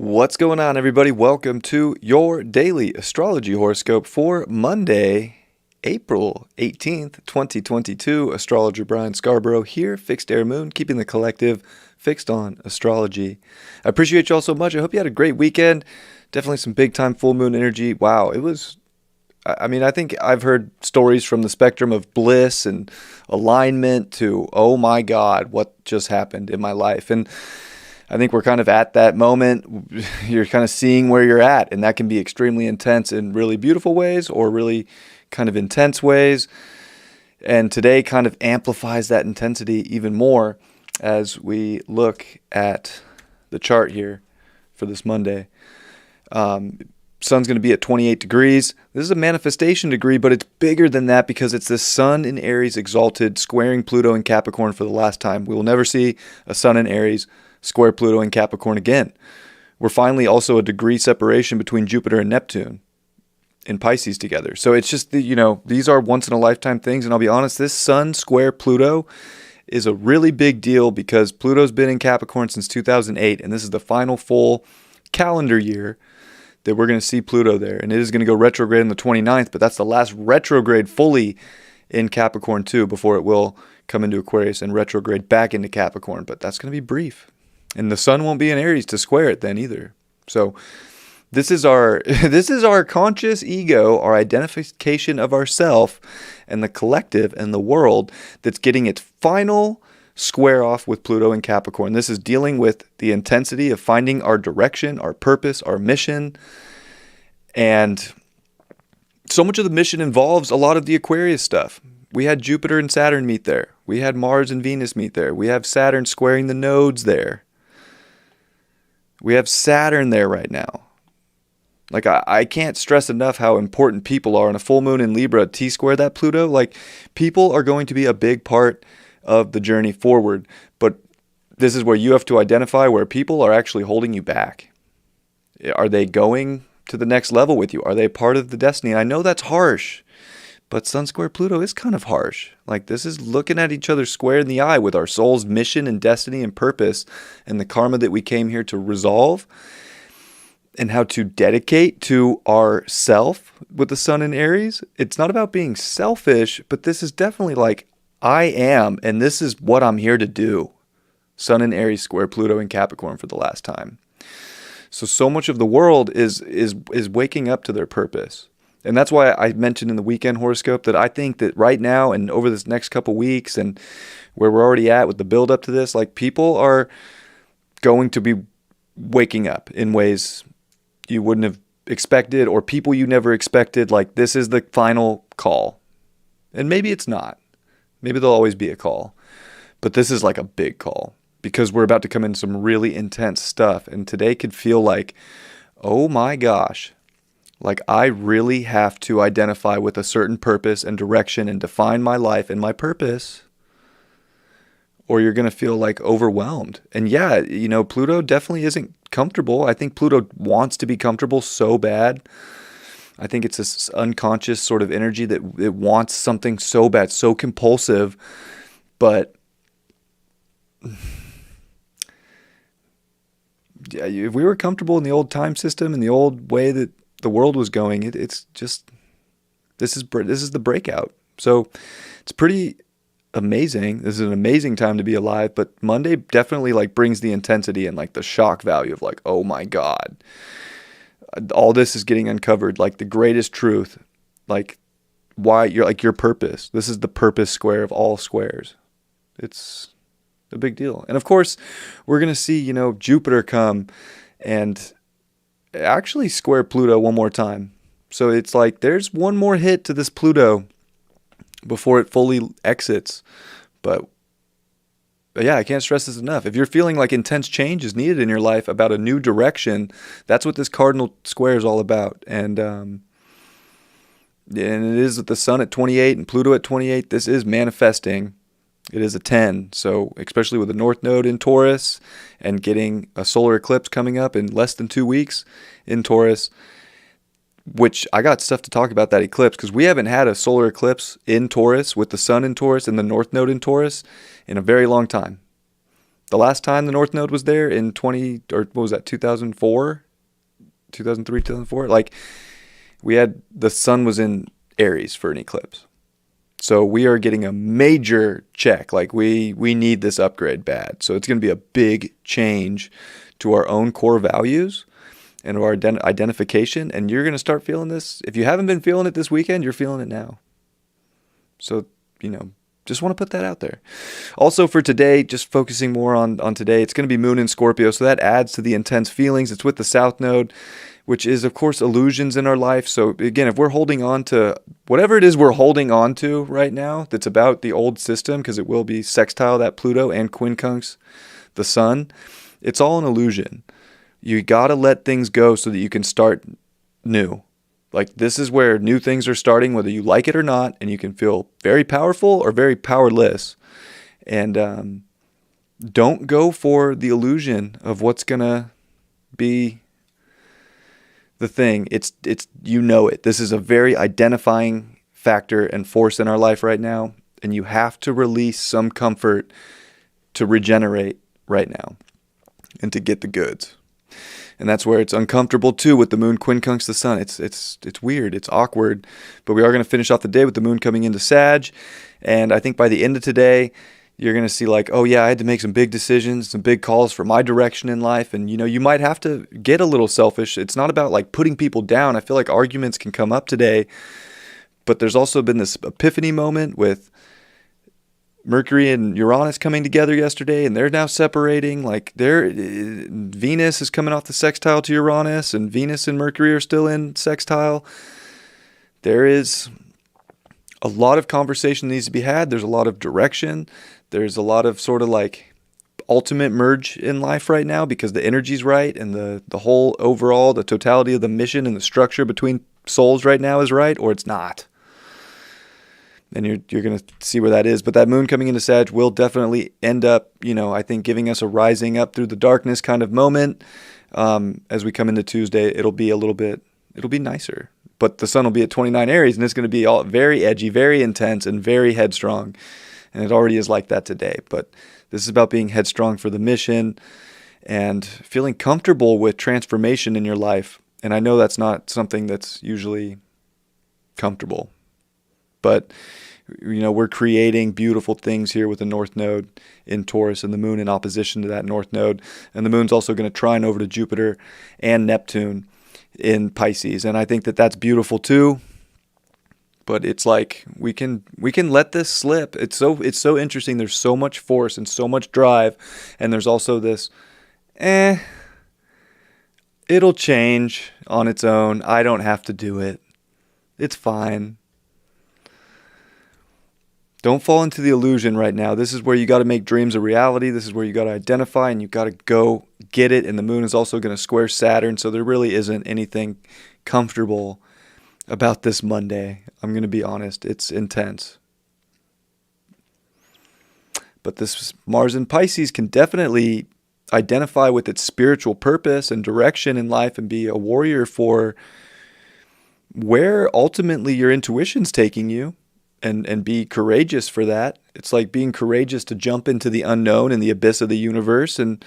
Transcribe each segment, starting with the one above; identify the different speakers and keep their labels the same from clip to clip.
Speaker 1: What's going on, everybody? Welcome to your daily astrology horoscope for Monday, April 18th, 2022. Astrologer Brian Scarborough here, Fixed Air Moon, keeping the collective fixed on astrology. I appreciate you all so much. I hope you had a great weekend. Definitely some big time full moon energy. Wow, it was. I think I've heard stories from the spectrum of bliss and alignment to, oh my God, what just happened in my life? And I think we're kind of at that moment. You're kind of seeing where you're at, and that can be extremely intense in really beautiful ways or really kind of intense ways. And today kind of amplifies that intensity even more as we look at the chart here for this Monday. Sun's going to be at 28 degrees. This is a manifestation degree, but it's bigger than that because it's the sun in Aries exalted squaring Pluto in Capricorn for the last time. We will never see a sun in Aries square Pluto in Capricorn again. We're finally also a degree separation between Jupiter and Neptune in Pisces together. So it's just, these are once in a lifetime things. And I'll be honest, this sun square Pluto is a really big deal because Pluto's been in Capricorn since 2008. And this is the final full calendar year that we're going to see Pluto there. And it is going to go retrograde on the 29th, but that's the last retrograde fully in Capricorn too, before it will come into Aquarius and retrograde back into Capricorn. But that's going to be brief. And the sun won't be in Aries to square it then either. So this is our conscious ego, our identification of ourself and the collective and the world that's getting its final square off with Pluto and Capricorn. This is dealing with the intensity of finding our direction, our purpose, our mission. And so much of the mission involves a lot of the Aquarius stuff. We had Jupiter and Saturn meet there. We had Mars and Venus meet there. We have Saturn squaring the nodes there. We have Saturn there right now. Like, I can't stress enough how important people are. On a full moon in Libra, T-square that Pluto. Like, people are going to be a big part of the journey forward. But this is where you have to identify where people are actually holding you back. Are they going to the next level with you? Are they part of the destiny? And I know that's harsh, but Sun square Pluto is kind of harsh. Like, this is looking at each other square in the eye with our soul's mission and destiny and purpose and the karma that we came here to resolve and how to dedicate to our self with the sun in Aries. It's not about being selfish, but this is definitely like, I am, and this is what I'm here to do. Sun in Aries square Pluto in Capricorn for the last time. So much of the world is waking up to their purpose. And that's why I mentioned in the weekend horoscope that I think that right now and over this next couple weeks and where we're already at with the build up to this, like, people are going to be waking up in ways you wouldn't have expected or people you never expected. Like, this is the final call. And maybe it's not. Maybe there'll always be a call. But this is like a big call because we're about to come in some really intense stuff. And today could feel like, oh my gosh. Like, I really have to identify with a certain purpose and direction and define my life and my purpose, or you're going to feel like overwhelmed. And yeah, Pluto definitely isn't comfortable. I think Pluto wants to be comfortable so bad. I think it's this unconscious sort of energy that it wants something so bad, so compulsive. But yeah, if we were comfortable in the old time system and the old way that the world was going, it's just, this is the breakout. So it's pretty amazing. This is an amazing time to be alive, but Monday definitely like brings the intensity and like the shock value of like, oh my God, all this is getting uncovered, like the greatest truth, like why you're like your purpose. This is the purpose square of all squares. It's a big deal. And of course, we're going to see, Jupiter come and actually square Pluto one more time. So it's like there's one more hit to this Pluto before it fully exits. But yeah, I can't stress this enough. If you're feeling like intense change is needed in your life about a new direction, that's what this cardinal square is all about. And it is with the sun at 28 and Pluto at 28. This is manifesting. It is a 10. So especially with the North Node in Taurus and getting a solar eclipse coming up in less than 2 weeks in Taurus, which I got stuff to talk about that eclipse because we haven't had a solar eclipse in Taurus with the sun in Taurus and the North Node in Taurus in a very long time. The last time the North Node was there in 2003, 2004, like the sun was in Aries for an eclipse. So we are getting a major check. Like we need this upgrade bad. So it's going to be a big change to our own core values and our identification. And you're going to start feeling this. If you haven't been feeling it this weekend, you're feeling it now. So, just want to put that out there. Also for today, just focusing more on today, it's going to be Moon in Scorpio. So that adds to the intense feelings. It's with the South Node, which is, of course, illusions in our life. So again, if we're holding on to whatever it is we're holding on to right now that's about the old system, because it will be sextile that Pluto and quincunx the sun, it's all an illusion. You got to let things go so that you can start new. Like this is where new things are starting, whether you like it or not, and you can feel very powerful or very powerless. And don't go for the illusion of what's going to be the thing. It's it. This is a very identifying factor and force in our life right now, and you have to release some comfort to regenerate right now and to get the goods. And that's where it's uncomfortable too with the moon quincunx the sun. It's weird. It's awkward. But we are going to finish off the day with the moon coming into Sag. And I think by the end of today, you're going to see like, oh yeah, I had to make some big decisions, some big calls for my direction in life. And you might have to get a little selfish. It's not about like putting people down. I feel like arguments can come up today. But there's also been this epiphany moment with Mercury and Uranus coming together yesterday, and they're now separating. Like Venus is coming off the sextile to Uranus, and Venus and Mercury are still in sextile. There is a lot of conversation that needs to be had. There's a lot of direction. There's a lot of sort of like ultimate merge in life right now because the energy's right, and the whole overall, the totality of the mission and the structure between souls right now is right, or it's not. And you're going to see where that is. But that moon coming into Sag will definitely end up, I think giving us a rising up through the darkness kind of moment. As we come into Tuesday, it'll be nicer. But the sun will be at 29 Aries, and it's going to be all very edgy, very intense, and very headstrong. And it already is like that today. But this is about being headstrong for the mission and feeling comfortable with transformation in your life. And I know that's not something that's usually comfortable. But, we're creating beautiful things here with the North Node in Taurus and the moon in opposition to that North Node. And the moon's also going to trine over to Jupiter and Neptune in Pisces. And I think that that's beautiful too. But it's like we can let this slip. It's so interesting. There's so much force and so much drive. And there's also this, it'll change on its own. I don't have to do it. It's fine. Don't fall into the illusion right now. This is where you got to make dreams a reality. This is where you got to identify and you got to go get it. And the moon is also going to square Saturn. So there really isn't anything comfortable about this Monday. I'm going to be honest. It's intense. But this Mars in Pisces can definitely identify with its spiritual purpose and direction in life and be a warrior for where ultimately your intuition's taking you. And be courageous for that. It's like being courageous to jump into the unknown and the abyss of the universe and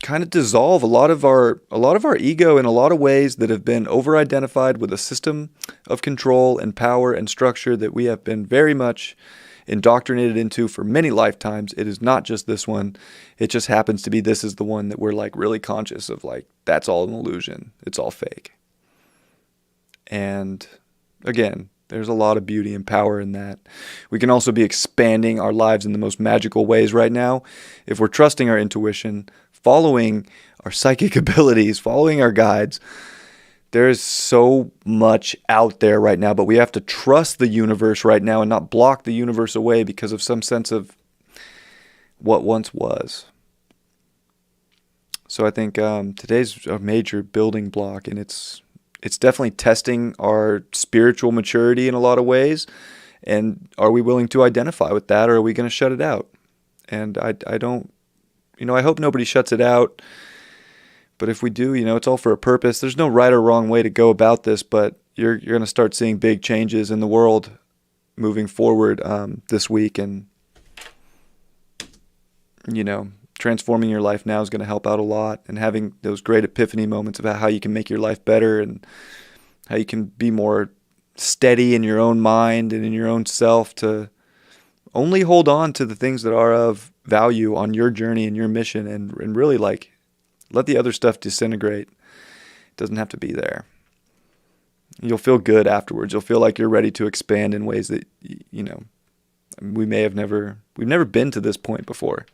Speaker 1: kind of dissolve a lot of our ego in a lot of ways that have been over-identified with a system of control and power and structure that we have been very much indoctrinated into for many lifetimes. It is not just this one. It just happens to be this is the one that we're like really conscious of, like that's all an illusion. It's all fake. And again, there's a lot of beauty and power in that. We can also be expanding our lives in the most magical ways right now if we're trusting our intuition, following our psychic abilities, following our guides. There is so much out there right now, but we have to trust the universe right now and not block the universe away because of some sense of what once was. So I think today's a major building block, and it's definitely testing our spiritual maturity in a lot of ways. And are we willing to identify with that, or are we going to shut it out? And I don't, I hope nobody shuts it out. But if we do, it's all for a purpose. There's no right or wrong way to go about this, but you're going to start seeing big changes in the world moving forward this week. And transforming your life now is going to help out a lot, and having those great epiphany moments about how you can make your life better and how you can be more steady in your own mind and in your own self to only hold on to the things that are of value on your journey and your mission, and really like let the other stuff disintegrate. It doesn't have to be there. You'll feel good afterwards. You'll feel like you're ready to expand in ways that, we've never been to this point before.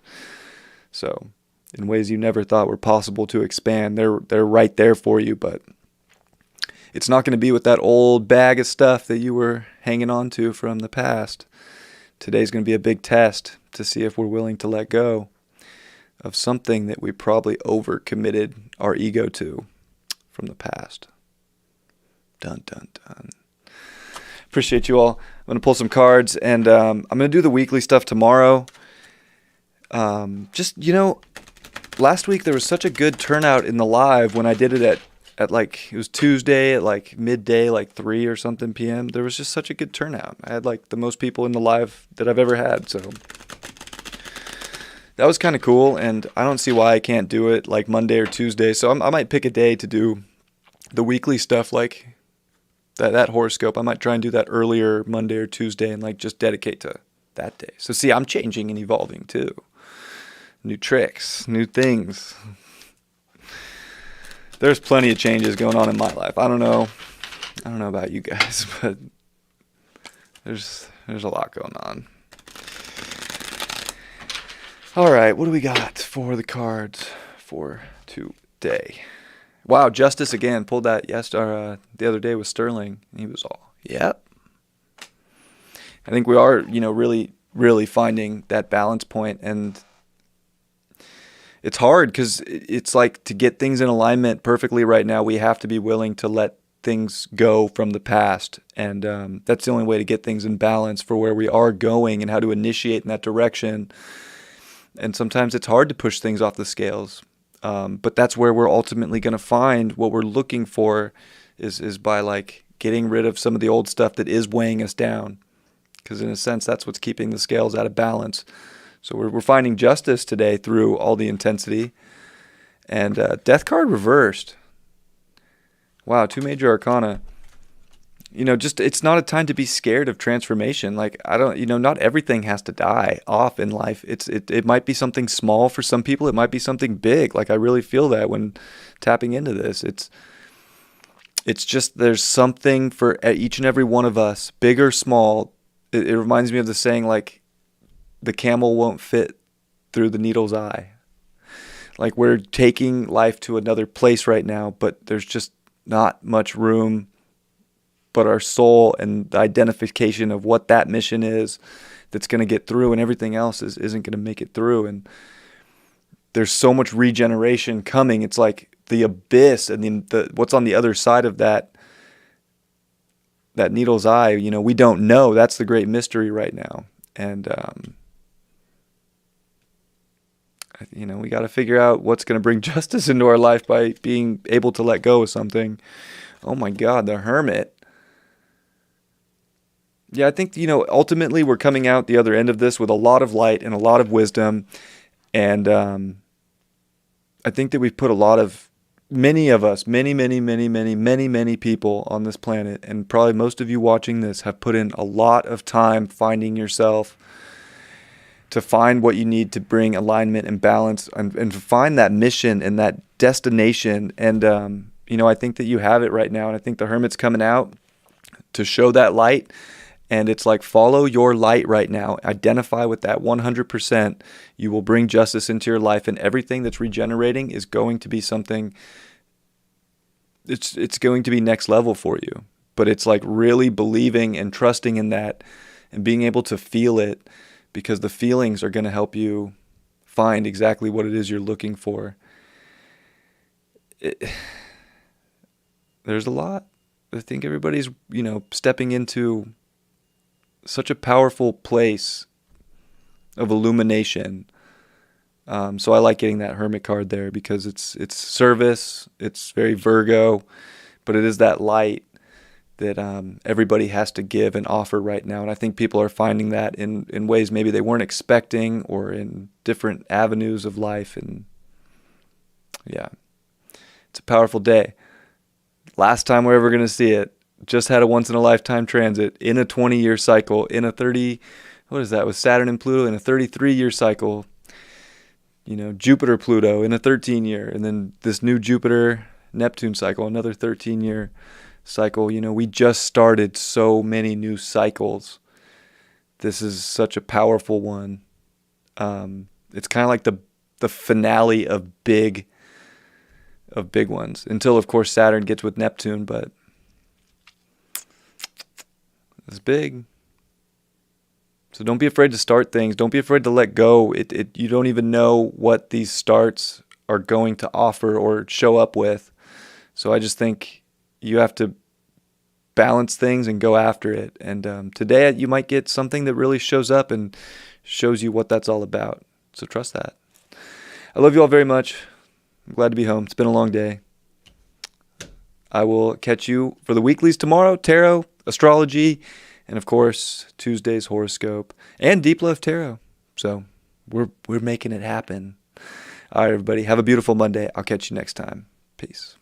Speaker 1: So in ways you never thought were possible to expand, they're right there for you, but it's not going to be with that old bag of stuff that you were hanging on to from the past. Today's going to be a big test to see if we're willing to let go of something that we probably overcommitted our ego to from the past. Dun, dun, dun. Appreciate you all. I'm going to pull some cards, and I'm going to do the weekly stuff tomorrow. Last week there was such a good turnout in the live when I did it at like, it was Tuesday at like midday, like 3 or something p.m. There was just such a good turnout. I had like the most people in the live that I've ever had, so that was kind of cool, and I don't see why I can't do it like Monday or Tuesday. So I might pick a day to do the weekly stuff, like that horoscope. I might try and do that earlier Monday or Tuesday and like just dedicate to that day. So see, I'm changing and evolving too. New tricks, new things. There's plenty of changes going on in my life. I don't know about you guys, but there's a lot going on. All right, what do we got for the cards for today? Wow, Justice again. Pulled that the other day with Sterling. He was all, yep. I think we are, really, really finding that balance point, and it's hard because it's like to get things in alignment perfectly right now, we have to be willing to let things go from the past. And that's the only way to get things in balance for where we are going and how to initiate in that direction. And sometimes it's hard to push things off the scales. But that's where we're ultimately going to find what we're looking for is by like getting rid of some of the old stuff that is weighing us down. Because in a sense, that's what's keeping the scales out of balance. So we're finding justice today through all the intensity. And Death card reversed. Wow, 2 major arcana. It's not a time to be scared of transformation. Like, not everything has to die off in life. It might be something small for some people. It might be something big. Like, I really feel that when tapping into this. It's just there's something for each and every one of us, big or small. It reminds me of the saying, like, the camel won't fit through the needle's eye. Like, we're taking life to another place right now, but there's just not much room. But our soul and the identification of what that mission is that's going to get through, and everything else isn't going to make it through. And there's so much regeneration coming. It's like the abyss and the what's on the other side of that needle's eye. We don't know. That's the great mystery right now. And we got to figure out what's going to bring justice into our life by being able to let go of something. Oh my God, the Hermit. Yeah, I think, ultimately we're coming out the other end of this with a lot of light and a lot of wisdom. And I think that we've put many of us, many people on this planet, and probably most of you watching this have put in a lot of time finding yourself, to find what you need to bring alignment and balance, and to find that mission and that destination. And, I think that you have it right now. And I think the Hermit's coming out to show that light. And it's like, follow your light right now. Identify with that 100%. You will bring justice into your life, and everything that's regenerating is going to be something, it's going to be next level for you. But it's like really believing and trusting in that and being able to feel it, because the feelings are going to help you find exactly what it is you're looking for. There's a lot. I think everybody's, stepping into such a powerful place of illumination. So I like getting that Hermit card there because it's service. It's very Virgo, but it is that light everybody has to give and offer right now. And I think people are finding that in ways maybe they weren't expecting, or in different avenues of life. And yeah, it's a powerful day. Last time we're ever going to see it. Just had a once-in-a-lifetime transit in a 20-year cycle, in a 30, what is that, with Saturn and Pluto, in a 33-year cycle. Jupiter, Pluto in a 13-year, and then this new Jupiter, Neptune cycle, another 13-year cycle. We just started so many new cycles. This is such a powerful one. It's kind of like the finale of big ones, until of course Saturn gets with Neptune, but it's big. So don't be afraid to start things. Don't be afraid to let go. You don't even know what these starts are going to offer or show up with. So I just think you have to balance things and go after it. And today you might get something that really shows up and shows you what that's all about. So trust that. I love you all very much. I'm glad to be home. It's been a long day. I will catch you for the weeklies tomorrow, tarot, astrology, and of course, Tuesday's horoscope and Deep Love Tarot. So we're making it happen. All right, everybody. Have a beautiful Monday. I'll catch you next time. Peace.